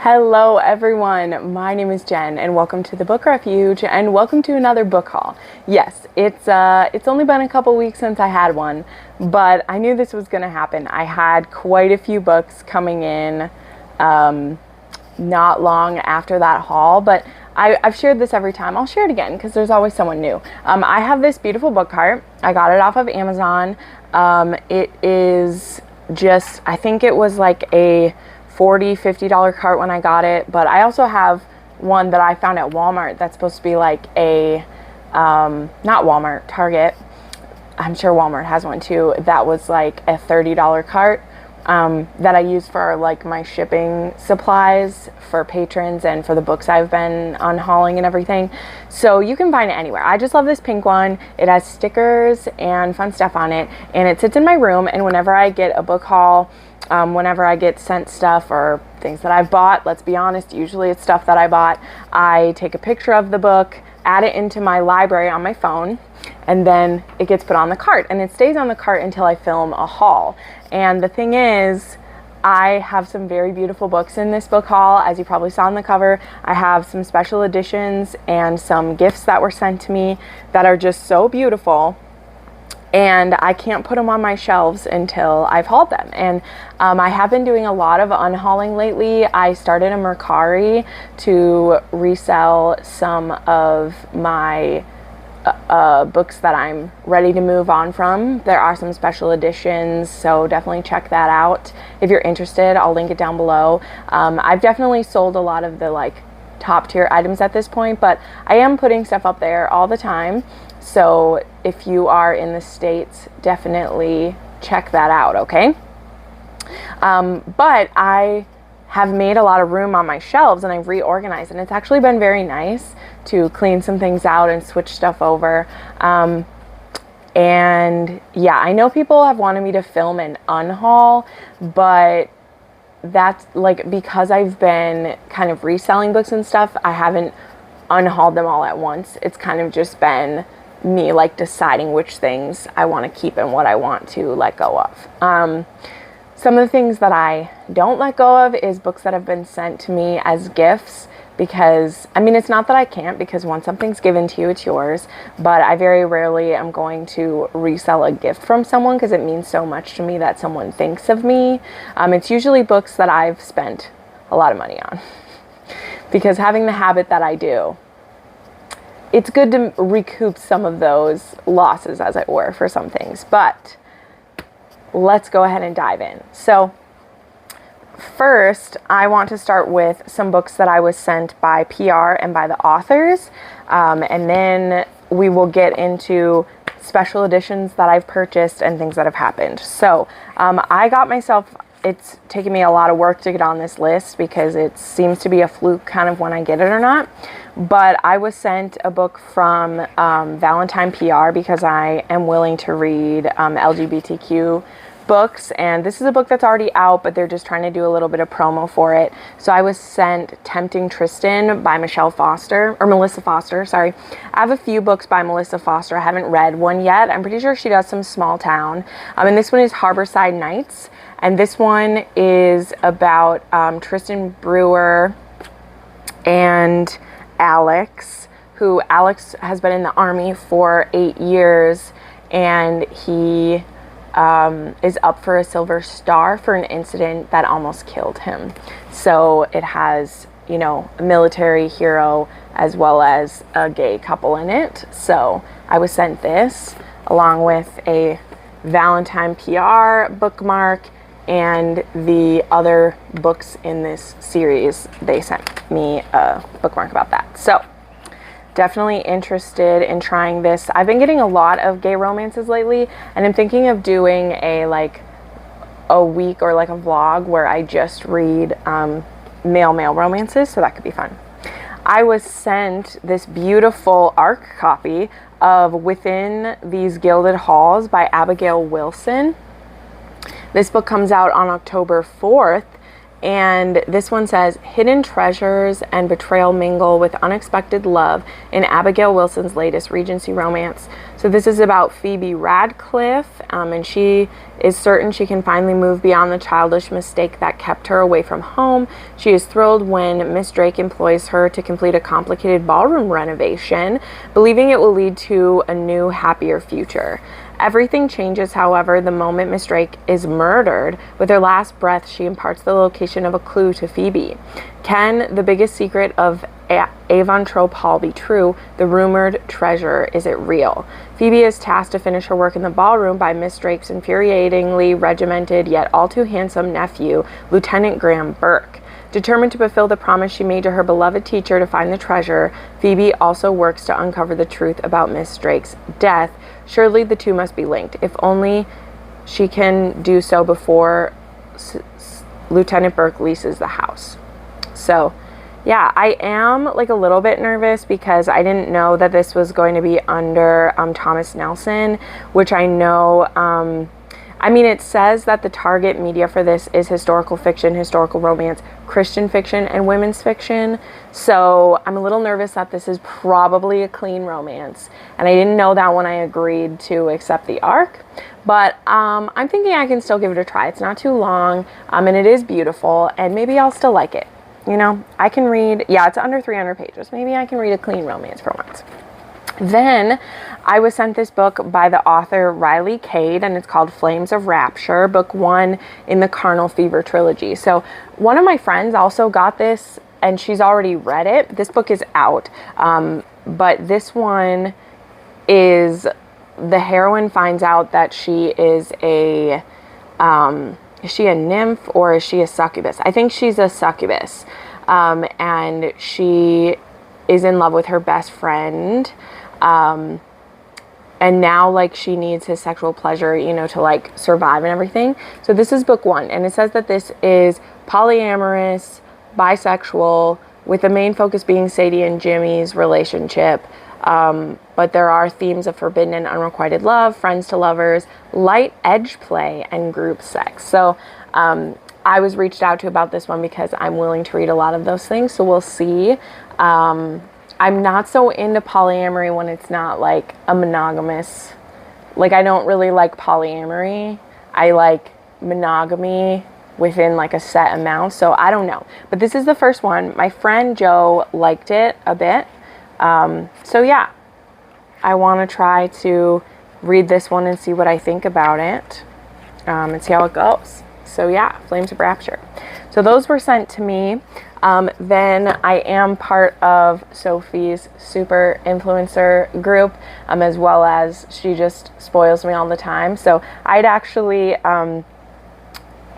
Hello everyone, my name is Jen and welcome to the Book Refuge and welcome to another book haul. Yes, it's only been a couple weeks since I had one, but I knew this was going to happen. I had quite a few books coming in not long after that haul, but I've shared this every time. I'll share it again because there's always someone new. I have this beautiful book cart. I got it off of Amazon. It is just, I think it was like a $40-$50 cart when I got it, but I also have one that I found at Walmart that's supposed to be like a not Walmart, Target. I'm sure Walmart has one too. That was like a $30 cart that I use for like my shipping supplies for patrons and for the books I've been unhauling and everything. So you can find it anywhere. I just love this pink one. It has stickers and fun stuff on it, and it sits in my room, and whenever I get a book haul, whenever I get sent stuff or things that I've bought, let's be honest, usually it's stuff that I bought, I take a picture of the book, add it into my library on my phone, and then it gets put on the cart, and it stays on the cart until I film a haul. And the thing is, I have some very beautiful books in this book haul. As you probably saw on the cover, I have some special editions and some gifts that were sent to me that are just so beautiful, and I can't put them on my shelves until I've hauled them. And I have been doing a lot of unhauling lately. I started a Mercari to resell some of my books that I'm ready to move on from. There are some special editions, so definitely check that out if you're interested. I'll link it down below. I've definitely sold a lot of the like top tier items at this point, but I am putting stuff up there all the time. So if you are in the States, definitely check that out, okay? But I have made a lot of room on my shelves, and I've reorganized, and it's actually been very nice to clean some things out and switch stuff over. And yeah, I know people have wanted me to film an unhaul, but that's like, because I've been kind of reselling books and stuff, I haven't unhauled them all at once. It's kind of just been me like deciding which things I want to keep and what I want to let go of. Some of the things that I don't let go of is books that have been sent to me as gifts, because I mean, it's not that I can't, because once something's given to you, it's yours, but I very rarely am going to resell a gift from someone because it means so much to me that someone thinks of me. It's usually books that I've spent a lot of money on, because having the habit that I do, it's good to recoup some of those losses, as it were, for some things. But let's go ahead and dive in. So first, I want to start with some books that I was sent by PR and by the authors, and then we will get into special editions that I've purchased and things that have happened. So I got myself, it's taken me a lot of work to get on this list because it seems to be a fluke kind of when I get it or not. But I was sent a book from Valentine PR because I am willing to read LGBTQ books, and this is a book that's already out, but they're just trying to do a little bit of promo for it. So I was sent Tempting Tristan by Melissa Foster, sorry. I have a few books by Melissa Foster. I haven't read one yet. I'm pretty sure she does some small town. And this one is Harborside Nights, and this one is about Tristan Brewer and Alex, who Alex has been in the Army for 8 years, and he is up for a Silver Star for an incident that almost killed him. So it has, you know, a military hero as well as a gay couple in it. So I was sent this along with a Valentine PR bookmark and the other books in this series. They sent me a bookmark about that. So definitely interested in trying this. I've been getting a lot of gay romances lately, and I'm thinking of doing a week or like a vlog where I just read male romances, so that could be fun. I was sent this beautiful ARC copy of Within These Gilded Halls by Abigail Wilson. This book comes out on October 4th, and this one says, hidden treasures and betrayal mingle with unexpected love in Abigail Wilson's latest Regency romance. So So this is about Phoebe Radcliffe, and she is certain she can finally move beyond the childish mistake that kept her away from home. She is thrilled when Miss Drake employs her to complete a complicated ballroom renovation, believing it will lead to a new, happier future. Everything changes, however, the moment Miss Drake is murdered. With her last breath, she imparts the location of a clue to Phoebe. Can the biggest secret of Avontrope Hall be true? The rumored treasure, is it real? Phoebe is tasked to finish her work in the ballroom by Miss Drake's infuriatingly regimented yet all too handsome nephew, Lieutenant Graham Burke. Determined to fulfill the promise she made to her beloved teacher to find the treasure, Phoebe also works to uncover the truth about Miss Drake's death. Surely the two must be linked, if only she can do so before Lieutenant Burke leases the house. So, yeah, I am like a little bit nervous because I didn't know that this was going to be under Thomas Nelson, which I know, I mean, it says that the target media for this is historical fiction, historical romance, Christian fiction, and women's fiction. So I'm a little nervous that this is probably a clean romance. And I didn't know that when I agreed to accept the ARC. But I'm thinking I can still give it a try. It's not too long, and it is beautiful, and maybe I'll still like it. You know, I can read, yeah, it's under 300 pages. Maybe I can read a clean romance for once. Then I was sent this book by the author Riley Cade, and it's called Flames of Rapture, book 1 in the Carnal Fever trilogy. So one of my friends also got this, and she's already read it. This book is out, but this one is, the heroine finds out that she is a nymph or is she a succubus? I think she's a succubus, and she is in love with her best friend. And now, like, she needs his sexual pleasure, you know, to, like, survive and everything. So this is book 1, and it says that this is polyamorous, bisexual, with the main focus being Sadie and Jimmy's relationship. But there are themes of forbidden and unrequited love, friends to lovers, light edge play, and group sex. So, I was reached out to about this one because I'm willing to read a lot of those things, so we'll see. I'm not so into polyamory when it's not like a monogamous, like I don't really like polyamory. I like monogamy within like a set amount, so I don't know. But this is the first one. My friend Joe liked it a bit. So yeah, I want to try to read this one and see what I think about it, and see how it goes. So yeah, Flames of Rapture. So those were sent to me. Then I am part of Sophie's super influencer group, as well as she just spoils me all the time. So I'd actually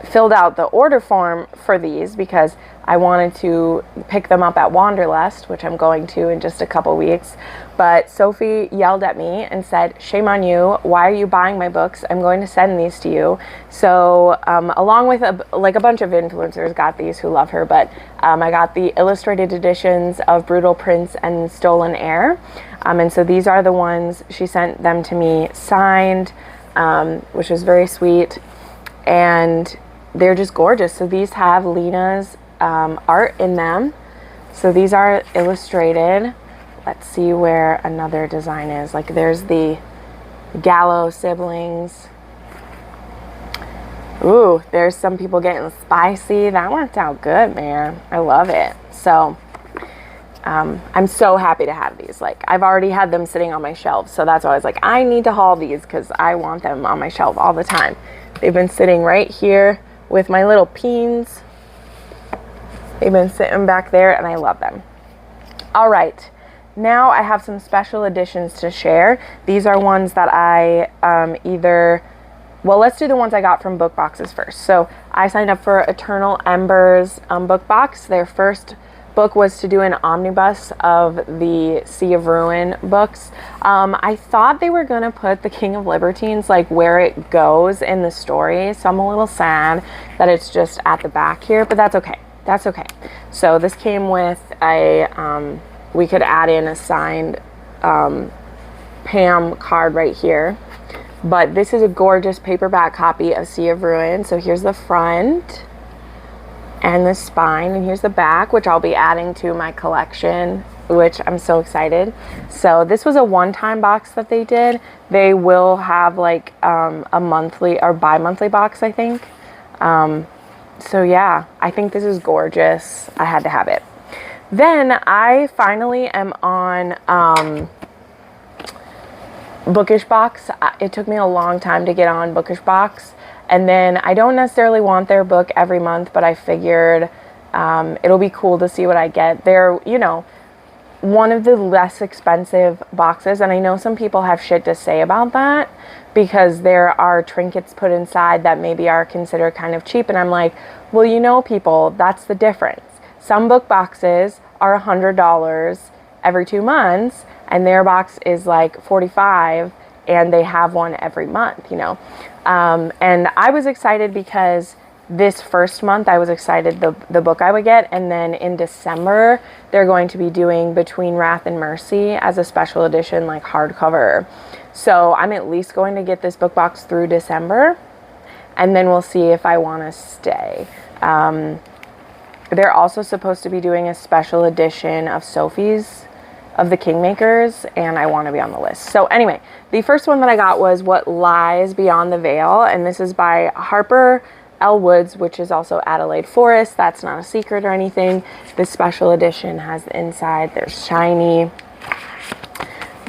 filled out the order form for these because I wanted to pick them up at Wanderlust, which I'm going to in just a couple weeks. But Sophie yelled at me and said, "Shame on you. Why are you buying my books? I'm going to send these to you." So along with a bunch of influencers got these who love her, but I got the illustrated editions of Brutal Prince and Stolen Air. And so these are the ones. She sent them to me signed, which was very sweet. And they're just gorgeous. So these have Lena's art in them. So these are illustrated. Let's see where another design is. Like there's the Gallo siblings. Ooh, there's some people getting spicy. That worked out good, man. I love it. So I'm so happy to have these. Like I've already had them sitting on my shelf. So that's why I was like, I need to haul these because I want them on my shelf all the time. They've been sitting right here with my little peens. They've been sitting back there and I love them. All right, now I have some special editions to share. These are ones that I well, let's do the ones I got from book boxes first. So I signed up for Eternal Embers book box. Their first book was to do an omnibus of the Sea of Ruin books. I thought they were gonna put the King of Libertines like where it goes in the story, so I'm a little sad that it's just at the back here, but that's okay. That's okay. So this came with a we could add in a signed Pam card right here, but this is a gorgeous paperback copy of Sea of Ruin. So here's the front and the spine, and here's the back, which I'll be adding to my collection which I'm so excited. So this was a one-time box that they did. They will have like a monthly or bi-monthly box, I think. So yeah, I think this is gorgeous. I had to have it. Then I finally am on Bookish Box. It took me a long time to get on Bookish Box. And then I don't necessarily want their book every month, but I figured it'll be cool to see what I get. They're, you know, one of the less expensive boxes. And I know some people have shit to say about that because there are trinkets put inside that maybe are considered kind of cheap. And I'm like, well, you know, people, that's the difference. Some book boxes are $100 every 2 months, and their box is like $45, and they have one every month, you know. And I was excited because this first month I was excited the book I would get, and then in December they're going to be doing Between Wrath and Mercy as a special edition, like hardcover. So I'm at least going to get this book box through December, and then we'll see if I want to stay. They're also supposed to be doing a special edition of Sophie's of the Kingmakers, and I want to be on the list. So anyway, the first one that I got was What Lies Beyond the Veil, and this is by Harper L. Woods, which is also Adelaide Forest. That's not a secret or anything. This special edition has the inside. They're shiny.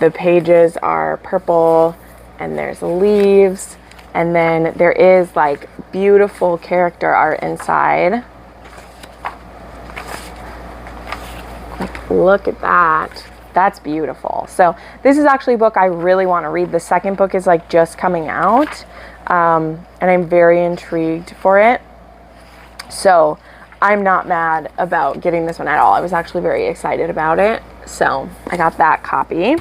The pages are purple, and there's leaves, and then there is like beautiful character art inside. Look at that. That's beautiful. So this is actually a book I really want to read. The second book is like just coming out, and I'm very intrigued for it. So I'm not mad about getting this one at all. I was actually very excited about it. So I got that copy.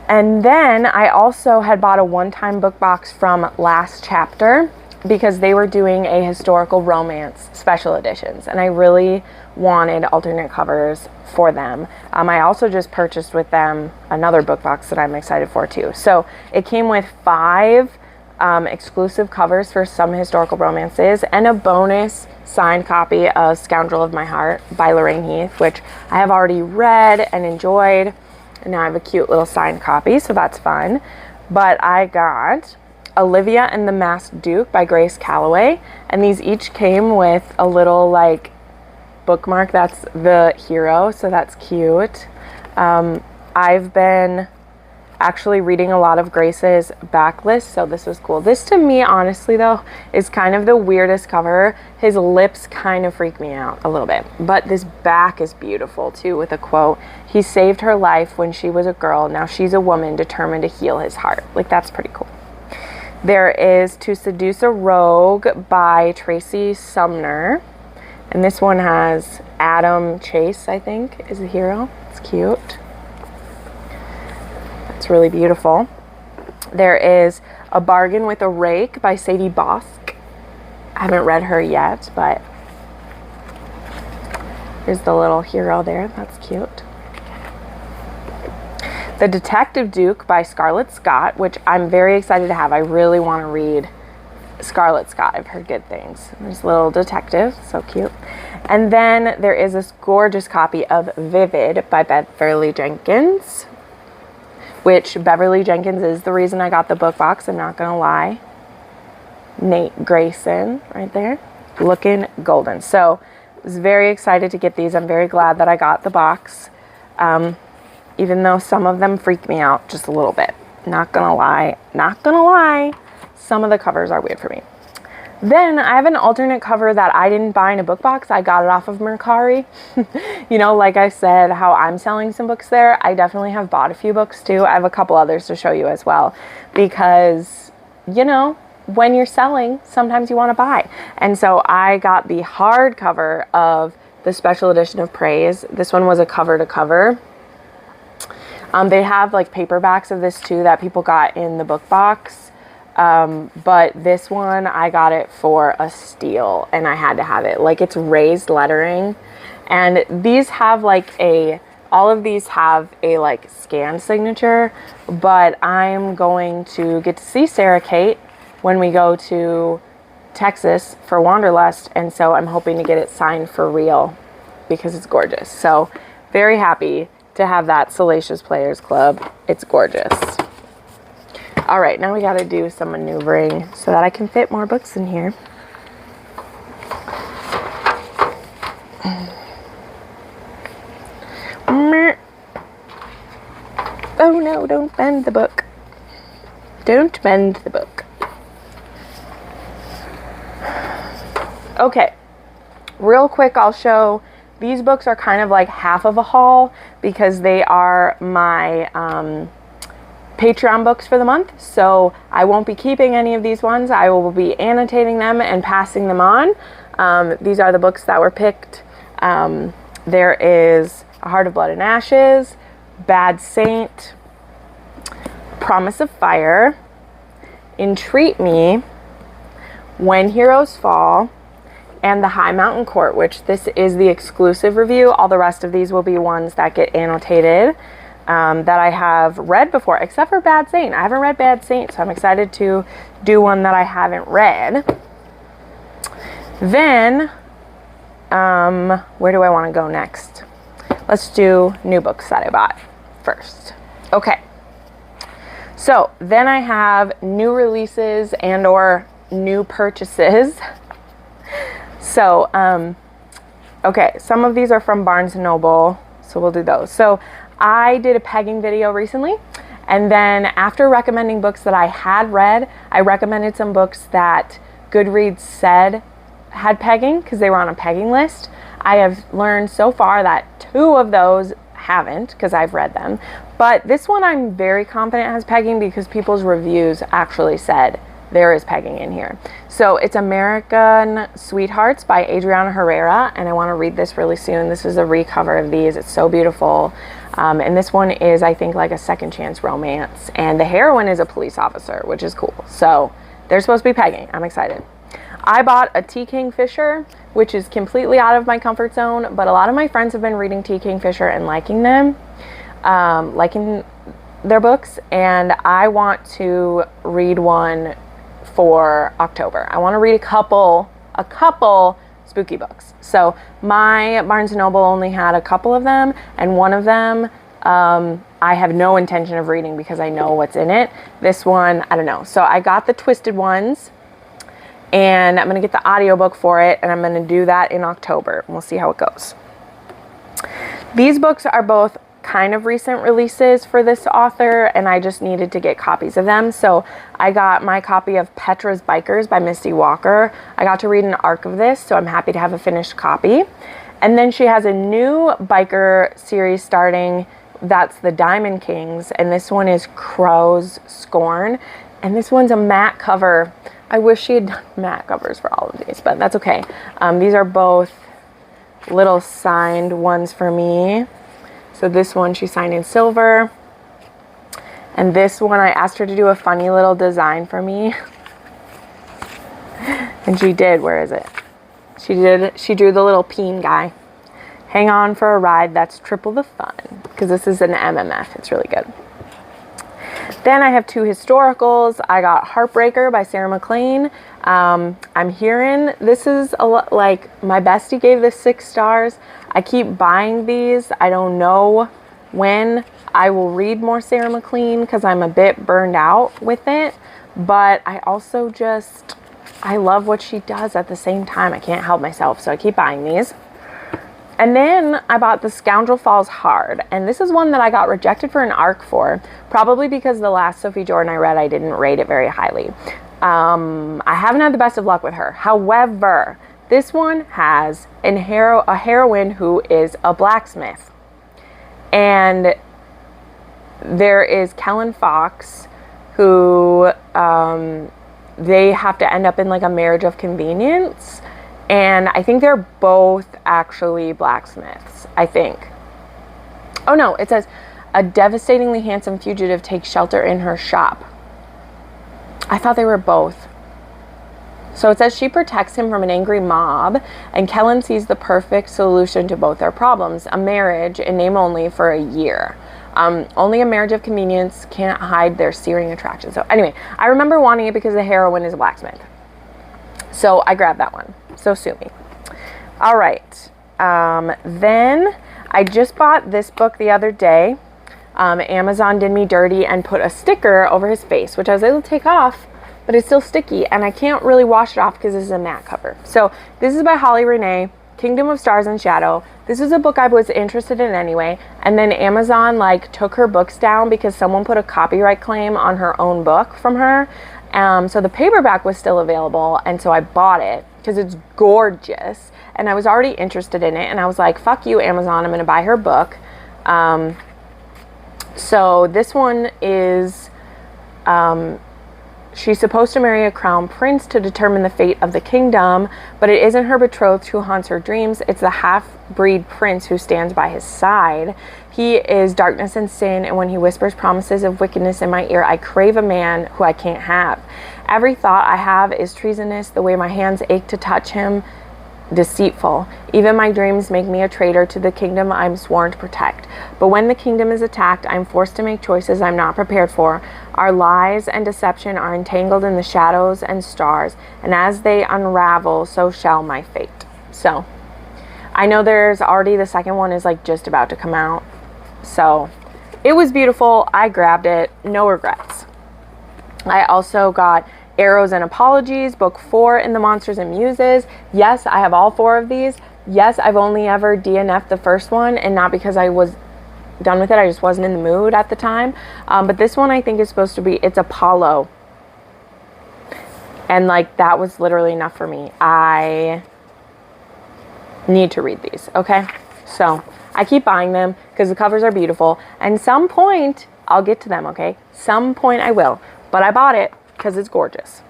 And then I also had bought a one-time book box from Last Chapter because they were doing a historical romance special editions, and I really wanted alternate covers for them. I also just purchased with them another book box that I'm excited for too. So it came with 5 exclusive covers for some historical romances and a bonus signed copy of Scoundrel of My Heart by Lorraine Heath, which I have already read and enjoyed. And now I have a cute little signed copy, so that's fun. But I got Olivia and the Masked Duke by Grace Calloway, and these each came with a little like bookmark that's the hero, so that's cute. I've been actually reading a lot of Grace's backlist, so this was cool. This to me, honestly though, is kind of the weirdest cover. His lips kind of freak me out a little bit, but this back is beautiful too, with a quote. He saved her life when she was a girl. Now she's a woman determined to heal his heart. Like, that's pretty cool. There is To Seduce a Rogue by Tracy Sumner, and this one has Adam Chase, I think, is the hero. It's cute. It's really beautiful. There is A Bargain with a Rake by Sadie Bosk. I haven't read her yet, but here's the little hero there. That's cute. The Detective Duke by Scarlett Scott, which I'm very excited to have. I really want to read Scarlett Scott. I've heard good things. There's a little detective. So cute. And then there is this gorgeous copy of Vivid by Beverly Jenkins, which Beverly Jenkins is the reason I got the book box. I'm not going to lie. Nate Grayson right there. Looking golden. So I was very excited to get these. I'm very glad that I got the box. Even though some of them freak me out just a little bit. Not gonna lie, some of the covers are weird for me. Then I have an alternate cover that I didn't buy in a book box. I got it off of Mercari. You know, like I said, how I'm selling some books there, I definitely have bought a few books too. I have a couple others to show you as well, because, you know, when you're selling, sometimes you want to buy. And so I got the hardcover of the special edition of Praise. This one was a cover to cover. They have like paperbacks of this too that people got in the book box. But this one, I got it for a steal and I had to have it. Like, it's raised lettering, and these have like all of these have a like scan signature, but I'm going to get to see Sarah Kate when we go to Texas for Wanderlust. And so I'm hoping to get it signed for real because it's gorgeous. So very happy to have that Salacious Players Club. It's gorgeous. All right, now we got to do some maneuvering so that I can fit more books in here. Oh no, don't bend the book. Don't bend the book. Okay, real quick, I'll show. These books are kind of like half of a haul because they are my Patreon books for the month. So I won't be keeping any of these ones. I will be annotating them and passing them on. These are the books that were picked. There is A Heart of Blood and Ashes, Bad Saint, Promise of Fire, Entreat Me, When Heroes Fall, and The High Mountain Court, which this is the exclusive review. All the rest of these will be ones that get annotated that I have read before, except for Bad Saint. I haven't read Bad Saint, so I'm excited to do one that I haven't read. Then, where do I want to go next? Let's do new books that I bought first. Okay. So then I have new releases and or new purchases. So, okay, some of these are from Barnes & Noble, so we'll do those. So I did a pegging video recently, and then after recommending books that I had read, I recommended some books that Goodreads said had pegging because they were on a pegging list. I have learned so far that 2 of those haven't because I've read them. But this one I'm very confident has pegging because people's reviews actually said there is pegging in here. So it's American Sweethearts by Adriana Herrera, and I want to read this really soon. This is a recover of these. It's so beautiful. And this one is, I think, like a second chance romance. And the heroine is a police officer, which is cool. So they're supposed to be pegging. I'm excited. I bought a T. Kingfisher, which is completely out of my comfort zone, but a lot of my friends have been reading T. Kingfisher and liking them, liking their books, and I want to read one for October. I want to read a couple spooky books. So my Barnes & Noble only had a couple of them, and one of them I have no intention of reading because I know what's in it. This one, I don't know. So I got the Twisted Ones, and I'm going to get the audiobook for it, and I'm going to do that in October, and we'll see how it goes. These books are both kind of recent releases for this author, and I just needed to get copies of them. So I got my copy of Petra's Bikers by Misty Walker. I got to read an arc of this, so I'm happy to have a finished copy. And then she has a new biker series starting. That's the Diamond Kings, and this one is Crow's Scorn, and this one's a matte cover. I wish she had done matte covers for all of these, but that's okay. These are both little signed ones for me. So this one she signed in silver. And this one I asked her to do a funny little design for me. And she did. Where is it? She drew the little peen guy. Hang on for a ride that's triple the fun. Because this is an MMF. It's really good. Then I have 2 historicals. I got Heartbreaker by Sarah McLean. I'm hearing this is a lot, like my bestie gave this 6 stars. I keep buying these. I don't know when I will read more Sarah McLean because I'm a bit burned out with it. But I also I love what she does at the same time. I can't help myself, so I keep buying these. And then I bought the Scoundrel Falls hard, and this is one that I got rejected for an arc for, probably because the last Sophie Jordan I read, I didn't rate it very highly. I haven't had the best of luck with her. However, this one has a heroine who is a blacksmith, and there is Kellen Fox, who they have to end up in like a marriage of convenience. And I think they're both actually blacksmiths, I think. Oh no, it says, a devastatingly handsome fugitive takes shelter in her shop. I thought they were both. So it says she protects him from an angry mob, and Kellen sees the perfect solution to both their problems, a marriage in name only for a year. Only a marriage of convenience can't hide their searing attraction. So anyway, I remember wanting it because the heroine is a blacksmith. So I grabbed that one. So sue me. All right. Then I just bought this book the other day. Amazon did me dirty and put a sticker over his face, which I was able to take off, but it's still sticky and I can't really wash it off because this is a matte cover. So this is by Holly Renee, Kingdom of Stars and Shadow. This is a book I was interested in anyway, and then Amazon like took her books down because someone put a copyright claim on her own book from her. So the paperback was still available, and so I bought it because it's gorgeous and I was already interested in it, and I was like, fuck you, Amazon, I'm gonna buy her book. So this one is she's supposed to marry a crown prince to determine the fate of the kingdom, but it isn't her betrothed who haunts her dreams. It's the half-breed prince who stands by his side. He is darkness and sin, and when he whispers promises of wickedness in my ear, I crave a man who I can't have. Every thought I have is treasonous, the way my hands ache to touch him, deceitful. Even my dreams make me a traitor to the kingdom I'm sworn to protect. But when the kingdom is attacked, I'm forced to make choices I'm not prepared for. Our lies and deception are entangled in the shadows and stars, and as they unravel, so shall my fate. So I know there's already, the second one is like just about to come out. So it was beautiful. I grabbed it. No regrets. I also got Arrows and Apologies, book 4 in the Monsters and Muses. Yes, I have all 4 of these. Yes, I've only ever DNF'd the first one, and not because I was done with it, I just wasn't in the mood at the time. But this one I think is supposed to be, it's Apollo. And like, that was literally enough for me. I need to read these, okay? So I keep buying them because the covers are beautiful, and some point I'll get to them, okay? Some point I will, but I bought it because it's gorgeous.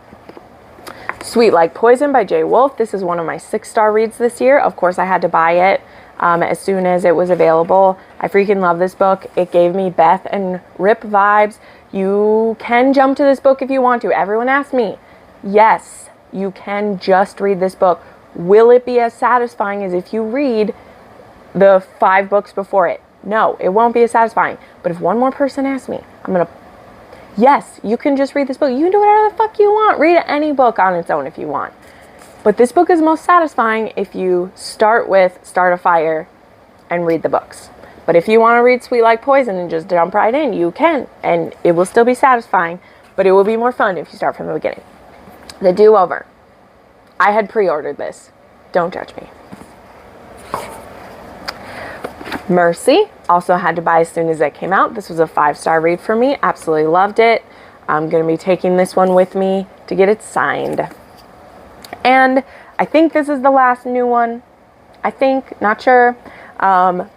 Sweet Like Poison by Jay Wolf. This is one of my 6-star reads this year. Of course, I had to buy it as soon as it was available. I freaking love this book. It gave me Beth and Rip vibes. You can jump to this book if you want to. Everyone asked me. Yes, you can just read this book. Will it be as satisfying as if you read the 5 books before it? No, it won't be as satisfying. But if one more person asks me, I'm going to, yes, you can just read this book. You can do whatever the fuck you want. Read any book on its own if you want. But this book is most satisfying if you start a fire and read the books. But if you want to read Sweet Like Poison and just jump right in, you can. And it will still be satisfying, but it will be more fun if you start from the beginning. The Do-Over. I had pre-ordered this. Don't judge me. Mercy. Also had to buy as soon as it came out. This was a 5-star read for me. Absolutely loved it. I'm going to be taking this one with me to get it signed. And I think this is the last new one. I think, not sure.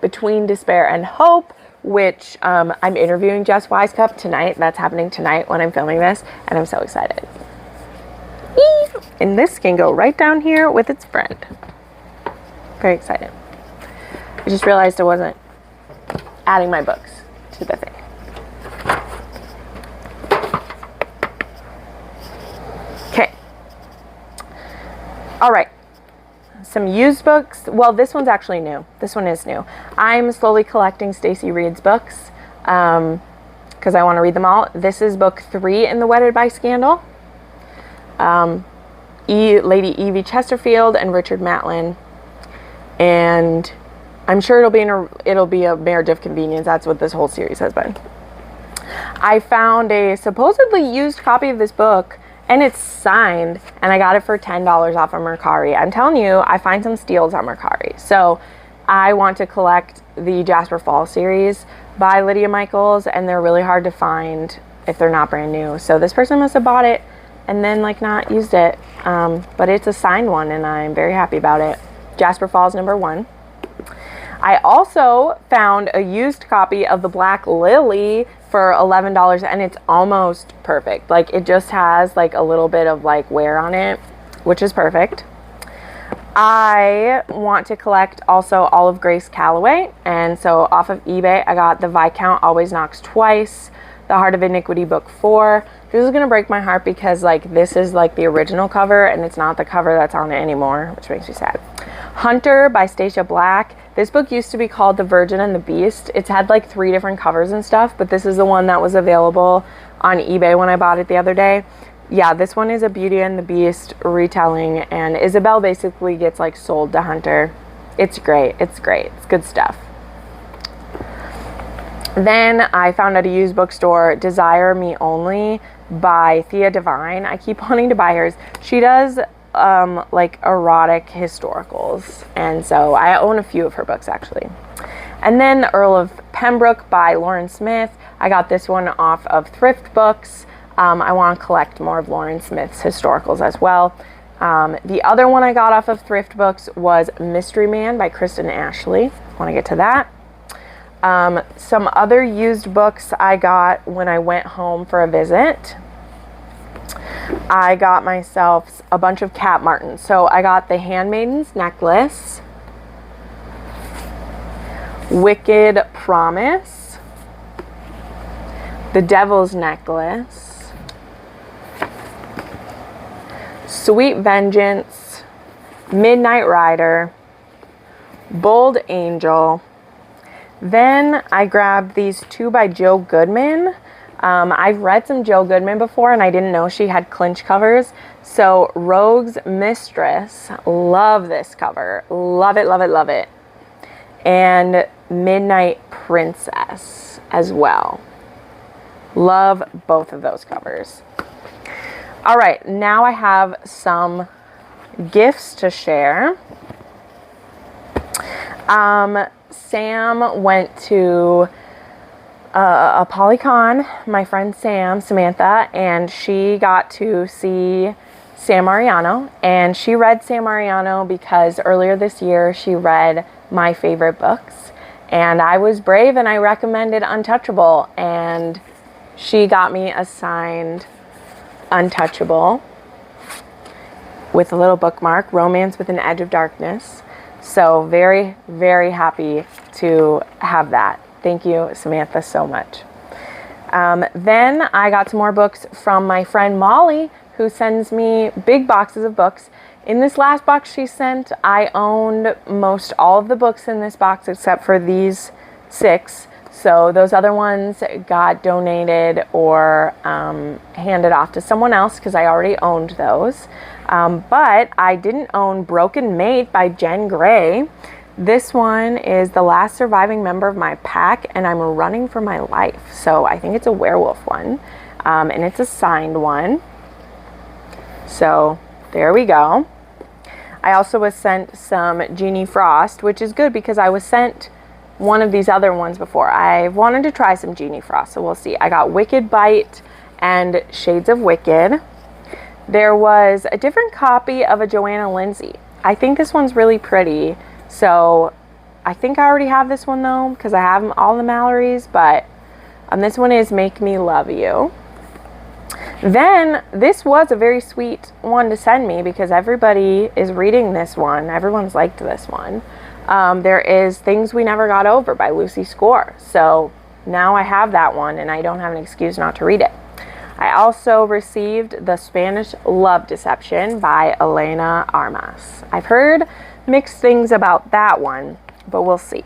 Between Despair and Hope, which I'm interviewing Jess Wise Cup tonight. That's happening tonight when I'm filming this, and I'm so excited. Eee! And this can go right down here with its friend. Very excited. I just realized I wasn't adding my books to the thing. Okay. All right. Some used books. Well, this one's actually new. This one is new. I'm slowly collecting Stacey Reid's books because I want to read them all. This is book 3 in the Wedded by Scandal. Lady Evie Chesterfield and Richard Matlin. And I'm sure it'll be a marriage of convenience. That's what this whole series has been. I found a supposedly used copy of this book, and it's signed, and I got it for $10 off of Mercari. I'm telling you, I find some steals on Mercari. So I want to collect the Jasper Falls series by Lydia Michaels, and they're really hard to find if they're not brand new. So this person must have bought it and then like not used it. But it's a signed one, and I'm very happy about it. Jasper Falls #1. I also found a used copy of The Black Lily for $11, and it's almost perfect. Like, it just has like a little bit of like wear on it, which is perfect. I want to collect also all of Grace Calloway, and so off of eBay I got The Viscount Always Knocks Twice, The Heart of Iniquity book 4. This is gonna break my heart because like this is like the original cover and it's not the cover that's on it anymore, which makes me sad. Hunter by Stacia Black. This book used to be called The Virgin and the Beast. It's had like 3 different covers and stuff, but this is the one that was available on eBay when I bought it the other day. Yeah, this one is a Beauty and the Beast retelling, and Isabel basically gets like sold to Hunter. It's great. It's great. It's good stuff. Then I found at a used bookstore Desire Me Only by Thea Devine. I keep wanting to buy hers. She does like erotic historicals, and so I own a few of her books actually. And then The Earl of Pembroke by Lauren Smith. I got this one off of Thrift Books. I want to collect more of Lauren Smith's historicals as well. The other one I got off of Thrift Books was Mystery Man by Kristen Ashley. Want to get to that. Some other used books I got when I went home for a visit. I got myself a bunch of Cat Martins. So I got The Handmaiden's Necklace, Wicked Promise, The Devil's Necklace, Sweet Vengeance, Midnight Rider, Bold Angel. Then I grabbed these two by Joe Goodman. I've read some Joe Goodman before and I didn't know she had clinch covers. So Rogue's Mistress, love this cover. Love it, love it, love it. And Midnight Princess as well. Love both of those covers. All right, now I have some gifts to share. Sam went to a Polycon, my friend Samantha, and she got to see Sam Mariano, and she read Sam Mariano because earlier this year she read my favorite books, and I was brave and I recommended Untouchable, and she got me a signed Untouchable with a little bookmark, Romance with an Edge of Darkness. So very, very happy to have that. Thank you, Samantha, so much. Then I got some more books from my friend Molly, who sends me big boxes of books. In this last box she sent, I owned most all of the books in this box except for these 6. So those other ones got donated or handed off to someone else because I already owned those. But I didn't own Broken Mate by Jen Gray. This one is the last surviving member of my pack, and I'm running for my life. So I think it's a werewolf one, and it's a signed one. So there we go. I also was sent some Genie Frost, which is good because I was sent one of these other ones before. I wanted to try some Genie Frost, so we'll see. I got Wicked Bite and Shades of Wicked. There was a different copy of a Joanna Lindsay. I think this one's really pretty. So I think I already have this one though, because I have all the Mallorys, but this one is Make Me Love You. Then this was a very sweet one to send me because everybody is reading this one. Everyone's liked this one. There is Things We Never Got Over by Lucy Score. So now I have that one and I don't have an excuse not to read it. I also received The Spanish Love Deception by Elena Armas. I've heard mixed things about that one, but we'll see.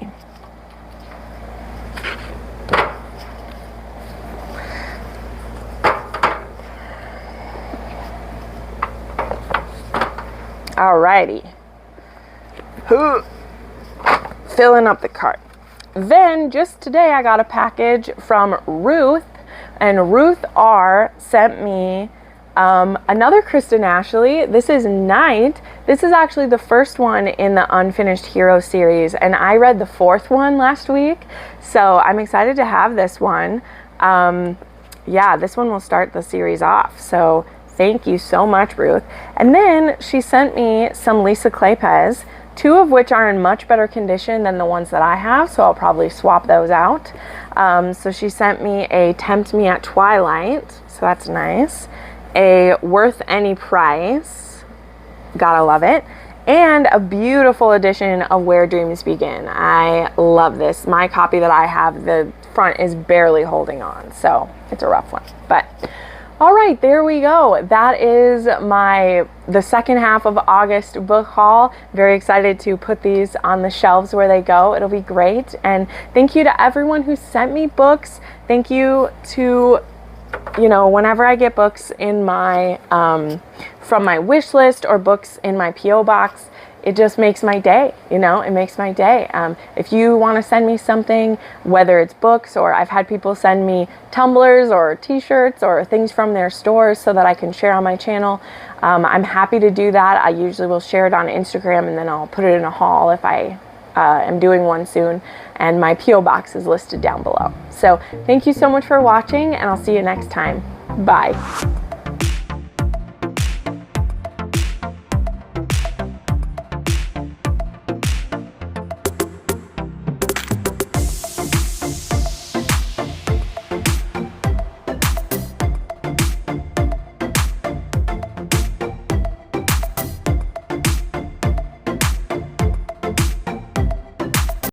Alrighty. Filling up the cart. Then just today I got a package from Ruth, and Ruth R sent me another Kristen Ashley. This is Night. This is actually the first one in the Unfinished Hero series, and I read the 4th one last week, so I'm excited to have this one. Yeah, this one will start the series off, so thank you so much, Ruth. And then she sent me some Lisa Kleypas, 2 of which are in much better condition than the ones that I have, so I'll probably swap those out. So she sent me a Tempt Me at Twilight, so that's nice. A Worth Any Price, gotta love it. And a beautiful edition of Where Dreams Begin. I love this. My copy that I have, the front is barely holding on, so it's a rough one. But all right, there we go. That is the second half of August book haul. Very excited to put these on the shelves where they go. It'll be great. And thank you to everyone who sent me books. Thank you to, whenever I get books in my from my wish list or books in my P.O. box, it just makes my day, you know, it makes my day. If you want to send me something, whether it's books, or I've had people send me tumblers or t-shirts or things from their stores so that I can share on my channel, I'm happy to do that. I usually will share it on Instagram, and then I'll put it in a haul if I am doing one soon, and my P.O. box is listed down below. So thank you so much for watching, and I'll see you next time. Bye.